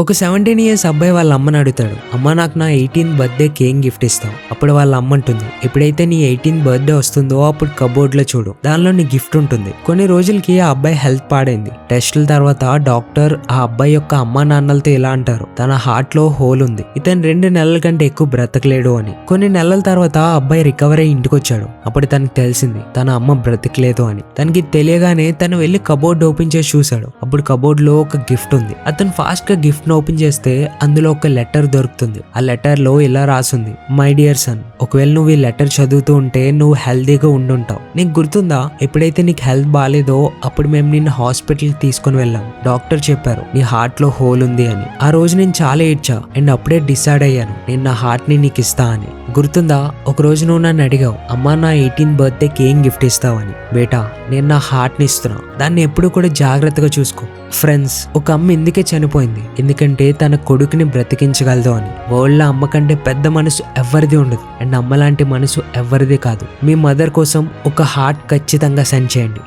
ఒక 17 ఇయర్స్ అబ్బాయి వాళ్ళ అమ్మని అడుగుతాడు, అమ్మ నాకు నా 18th బర్త్డేకి ఏం గిఫ్ట్ ఇస్తావు? అప్పుడు వాళ్ళ అమ్మ అంటుంది, ఎప్పుడైతే నీ 18th బర్త్డే వస్తుందో అప్పుడు కబోర్డ్ లో చూడు, దానిలో నీ గిఫ్ట్ ఉంటుంది. కొన్ని రోజులకి ఆ అబ్బాయి హెల్త్ పాడైంది. టెస్టుల తర్వాత డాక్టర్ ఆ అబ్బాయి యొక్క అమ్మా నాన్నలతో ఇలా అంటారు, తన హార్ట్ లో హోల్ ఉంది, ఇతను 2 నెలల కంటే ఎక్కువ బ్రతకలేడు అని. కొన్ని నెలల తర్వాత ఆ అబ్బాయి రికవర్ అయ్యి ఇంటికి వచ్చాడు. అప్పుడు తనకు తెలిసింది తన అమ్మ బ్రతకలేదు అని. తనకి తెలియగానే తను వెళ్లి కబోర్డ్ ఓపెన్ చేసి చూశాడు. అప్పుడు కబోర్డ్ లో ఒక గిఫ్ట్ ఉంది. అతను ఫాస్ట్ గా గిఫ్ట్ ఓపెన్ చేస్తే అందులో ఒక లెటర్ దొరుకుతుంది. ఆ లెటర్ లో ఇలా రాసుంది, మై డియర్ సన్, ఒకవేళ నువ్వు ఈ లెటర్ చదువుతూ ఉంటే నువ్వు హెల్దీగా ఉండుంటావు. నీకు గుర్తుందా, ఎప్పుడైతే నీకు హెల్త్ బాగాలేదో అప్పుడు మేము నిన్ను హాస్పిటల్ తీసుకుని వెళ్ళాం. డాక్టర్ చెప్పారు నీ హార్ట్ లో హోల్ ఉంది అని. ఆ రోజు నేను చాలా ఏడ్చా అండ్ అప్పుడే డిసైడ్ అయ్యాను నేను నా హార్ట్ ని నీకు ఇస్తా అని. గుర్తుందా, ఒక రోజు నువ్వు నన్ను అడిగావు, అమ్మా నా 18th బర్త్డేకి ఏం గిఫ్ట్ ఇస్తావని. బేటా, నేను నా హార్ట్ ని ఇస్తున్నా, దాన్ని ఎప్పుడు కూడా జాగ్రత్తగా చూసుకో. ఫ్రెండ్స్, ఒక అమ్మ ఎందుకే చనిపోయింది, ఎందుకంటే తన కొడుకుని బ్రతికించగలదు అని. వరల్డ్ లో అమ్మ కంటే పెద్ద మనసు ఎవరిది ఉండదు అండ్ అమ్మ లాంటి మనసు ఎవరిది కాదు. మీ మదర్ కోసం ఒక హార్ట్ ఖచ్చితంగా సెండ్ చేయండి.